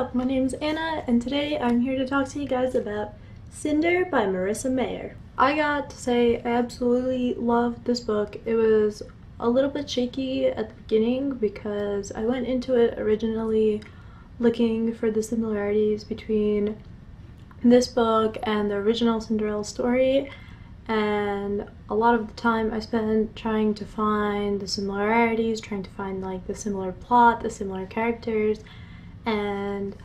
up? My name's Anna, and today I'm here to talk to you guys about Cinder by Marissa Meyer. I got to say I absolutely loved this book. It was a little bit shaky at the beginning because I went into it originally looking for the similarities between this book and the original Cinderella story, and a lot of the time I spent trying to find the similarities, trying to find like the similar plot, the similar characters, and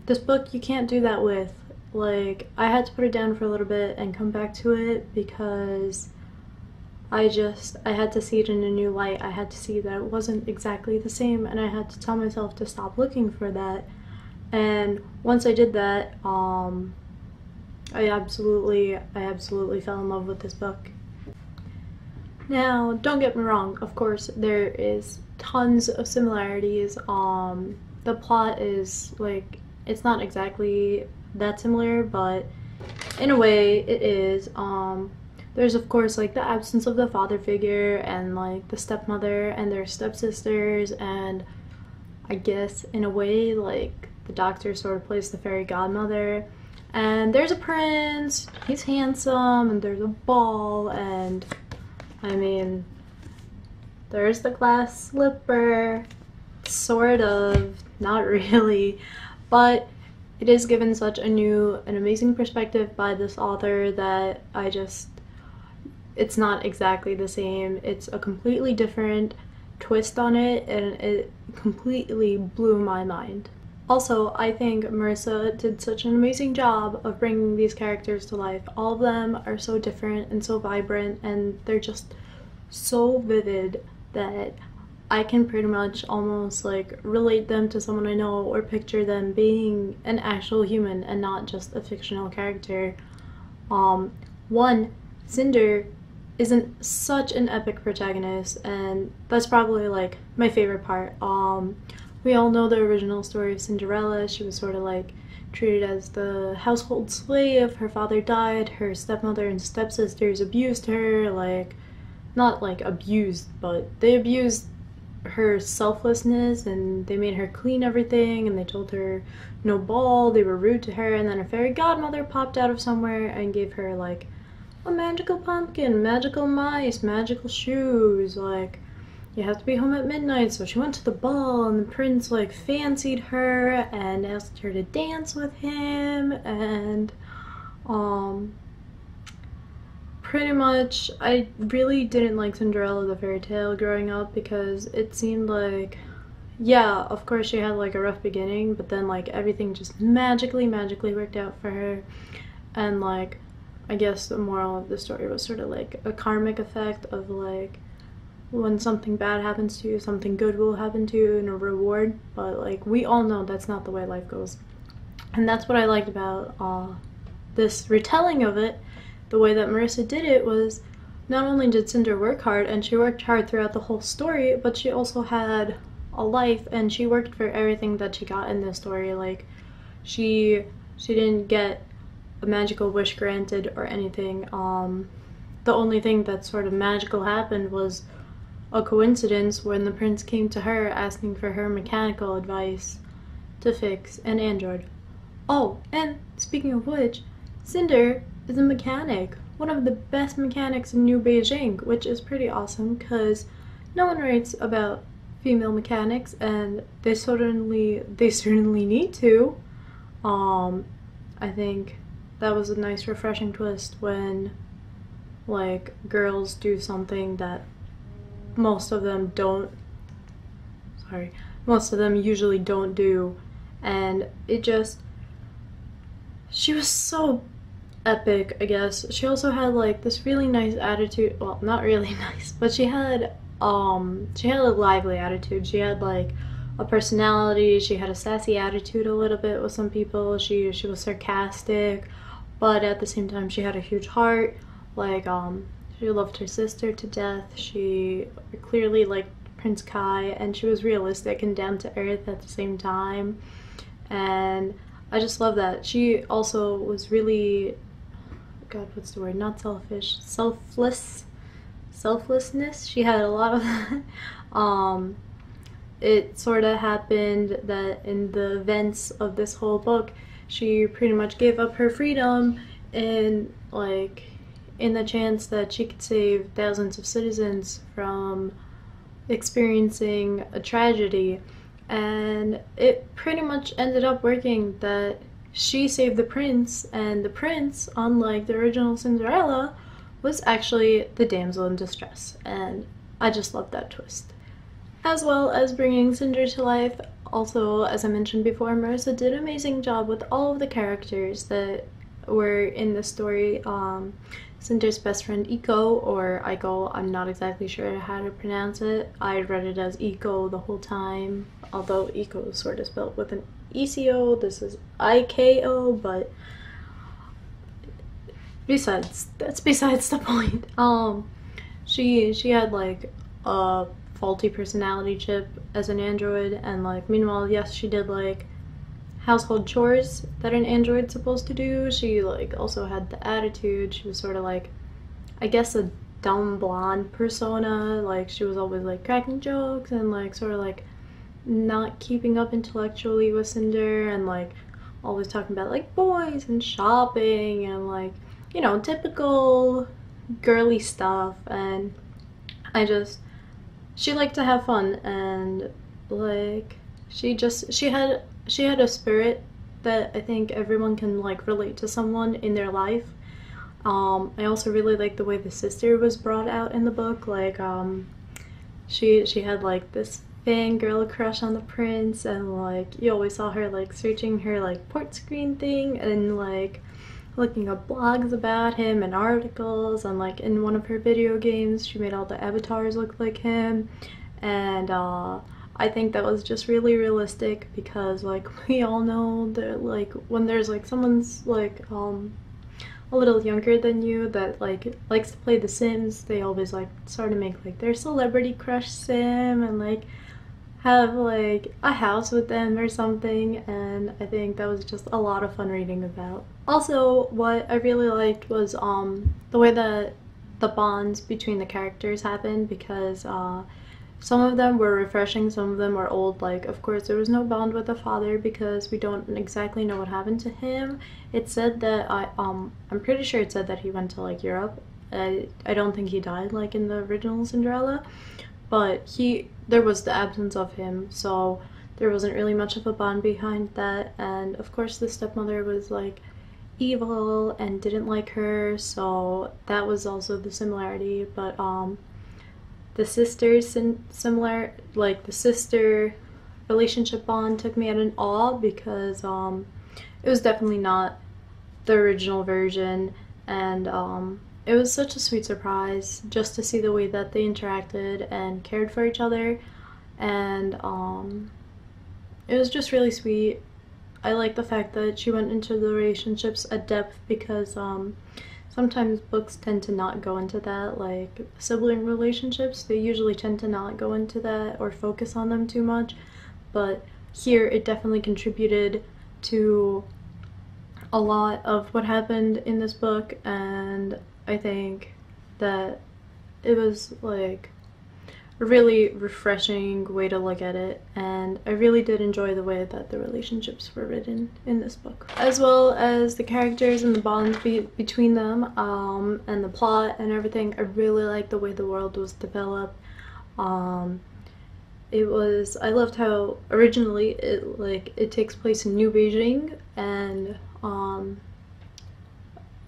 this book you can't do that with. Like, I had to put it down for a little bit and come back to it because I had to see it in a new light. I had to see that it wasn't exactly the same, and I had to tell myself to stop looking for that. And once I did that, I absolutely fell in love with this book. Now, don't get me wrong, of course there is tons of similarities. The plot is like, it's not exactly that similar, but in a way it is. There's of course like the absence of the father figure and like the stepmother and their stepsisters, and I guess in a way like the doctor sort of plays the fairy godmother. And there's a prince, he's handsome, and there's a ball, and I mean, there's the glass slipper, sort of, not really, but it is given such a new and amazing perspective by this author that it's not exactly the same. It's a completely different twist on it, and it completely blew my mind. Also, I think Marissa did such an amazing job of bringing these characters to life. All of them are so different and so vibrant, and they're just so vivid that I can pretty much almost like relate them to someone I know or picture them being an actual human and not just a fictional character. Cinder isn't such an epic protagonist, and that's probably like my favorite part. We all know the original story of Cinderella. She was sort of like treated as the household slave. Her father died, her stepmother and stepsisters abused her, like, not like abused, but they abused her selflessness, and they made her clean everything, and they told her no ball, they were rude to her, and then her fairy godmother popped out of somewhere and gave her like a magical pumpkin, magical mice, magical shoes, like, you have to be home at midnight. So she went to the ball, and the prince like fancied her and asked her to dance with him, and pretty much I really didn't like Cinderella the fairy tale growing up because it seemed like, yeah, of course she had like a rough beginning, but then like everything just magically worked out for her. And like, I guess the moral of the story was sort of like a karmic effect of like, when something bad happens to you, something good will happen to you, and a reward. But like, we all know that's not the way life goes, and that's what I liked about this retelling of it. The way that Marissa did it was, not only did Cinder work hard, and she worked hard throughout the whole story, but she also had a life, and she worked for everything that she got in this story. Like, she didn't get a magical wish granted or anything. The only thing that sort of magical happened was a coincidence when the prince came to her asking for her mechanical advice to fix an android. Oh, and speaking of which, Cinder is a mechanic, one of the best mechanics in New Beijing, which is pretty awesome because no one writes about female mechanics, and they certainly need to. I think that was a nice refreshing twist when like girls do something that most of them usually don't do, and she was so epic, I guess. She also had like this really nice attitude, well, not really nice, but she had a lively attitude. She had like a personality, she had a sassy attitude a little bit with some people. She was sarcastic, but at the same time she had a huge heart. Like, she loved her sister to death. She clearly liked Prince Kai, and she was realistic and down to earth at the same time. And I just love that. She also was really, God, what's the word? Not selfish. Selflessness. She had a lot of that. it sort of happened that in the events of this whole book, she pretty much gave up her freedom and like in the chance that she could save thousands of citizens from experiencing a tragedy. And it pretty much ended up working, that she saved the prince, and the prince, unlike the original Cinderella, was actually the damsel in distress. And I just love that twist. As well as bringing Cinder to life, also, as I mentioned before, Marissa did an amazing job with all of the characters that were in the story. Cinder's best friend Iko, or Iko, I'm not exactly sure how to pronounce it. I read it as Iko the whole time, although Iko is sort of spelled with an ECO. This is IKO, but that's besides the point. She had like a faulty personality chip as an android, and like meanwhile, yes, she did like household chores that an android's supposed to do. She like also had the attitude. She was sort of like, I guess, a dumb blonde persona. Like she was always like cracking jokes and like sort of like not keeping up intellectually with Cinder, and like always talking about like boys and shopping and like, you know, typical girly stuff. And she liked to have fun, and like she had a spirit that I think everyone can like relate to someone in their life. I also really like the way the sister was brought out in the book. Like she had like this fangirl crush on the prince, and like you always saw her like searching her like port screen thing and like looking up blogs about him and articles, and like in one of her video games she made all the avatars look like him. And I think that was just really realistic, because like we all know that like when there's like someone's like a little younger than you that like likes to play The Sims, they always like sort of make like their celebrity crush sim and like have like a house with them or something. And I think that was just a lot of fun reading about. Also, what I really liked was the way that the bonds between the characters happened, because some of them were refreshing, some of them were old. Like, of course, there was no bond with the father because we don't exactly know what happened to him. It said that I'm pretty sure it said that he went to like Europe. I don't think he died like in the original Cinderella, but there was the absence of him, so there wasn't really much of a bond behind that. And of course, the stepmother was like evil and didn't like her, so that was also the similarity. But the sisters similar, like the sister relationship bond took me at an awe, because it was definitely not the original version, and it was such a sweet surprise just to see the way that they interacted and cared for each other. And it was just really sweet. I like the fact that she went into the relationships at depth, because sometimes books tend to not go into that, like sibling relationships, they usually tend to not go into that or focus on them too much. But here it definitely contributed to a lot of what happened in this book, and I think that it was like a really refreshing way to look at it, and I really did enjoy the way that the relationships were written in this book, as well as the characters and the bonds between them, and the plot and everything. I really liked the way the world was developed. I loved how originally it takes place in New Beijing, and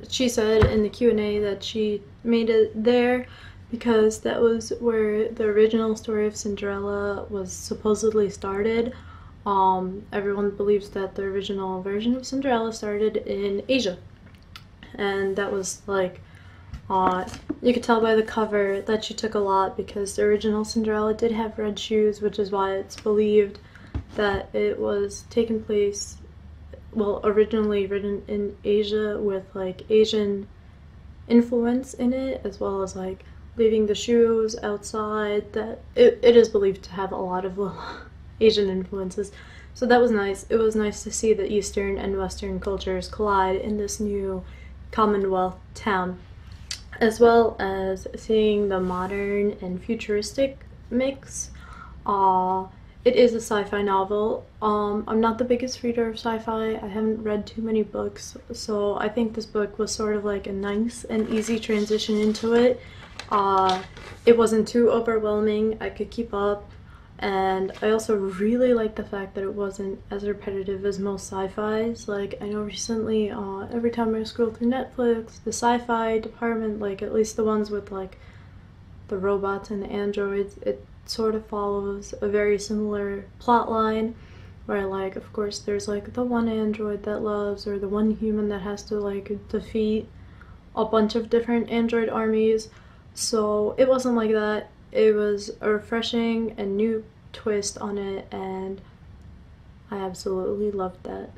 she said in the Q&A that she made it there because that was where the original story of Cinderella was supposedly started. Everyone believes that the original version of Cinderella started in Asia, and that was like, you could tell by the cover that she took a lot, because the original Cinderella did have red shoes, which is why it's believed that it was taking place, well, originally written in Asia with like Asian influence in it, as well as like leaving the shoes outside. That it is believed to have a lot of Asian influences. So that was nice. It was nice to see the Eastern and Western cultures collide in this new Commonwealth town, as well as seeing the modern and futuristic mix. it is a sci-fi novel. I'm not the biggest reader of sci-fi. I haven't read too many books, so I think this book was sort of like a nice and easy transition into it. It wasn't too overwhelming. I could keep up, and I also really like the fact that it wasn't as repetitive as most sci-fis. Like, I know recently, every time I scroll through Netflix, the sci-fi department, like at least the ones with like the robots and the androids, it sort of follows a very similar plot line where, like, of course there's like the one android that loves, or the one human that has to like defeat a bunch of different android armies. So it wasn't like that. It was a refreshing and new twist on it, and I absolutely loved that.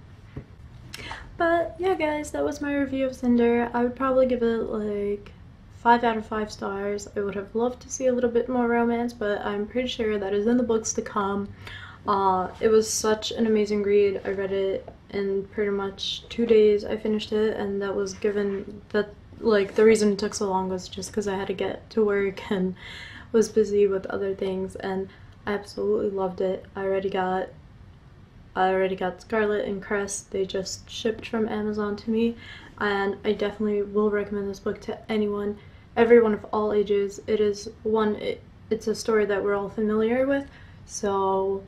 But yeah, guys, that was my review of Cinder. I would probably give it like 5 out of 5 stars. I would have loved to see a little bit more romance, but I'm pretty sure that is in the books to come. It was such an amazing read. I read it in pretty much 2 days. I finished it, and that was given that, like, the reason it took so long was just because I had to get to work and was busy with other things, and I absolutely loved it. I already got Scarlet and Crest. They just shipped from Amazon to me, and I definitely will recommend this book to everyone of all ages. It is it's a story that we're all familiar with, so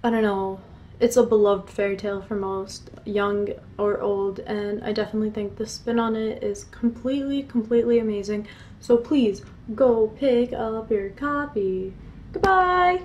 I don't know, it's a beloved fairy tale for most, young or old, and I definitely think the spin on it is completely amazing. So please go pick up your copy. Goodbye!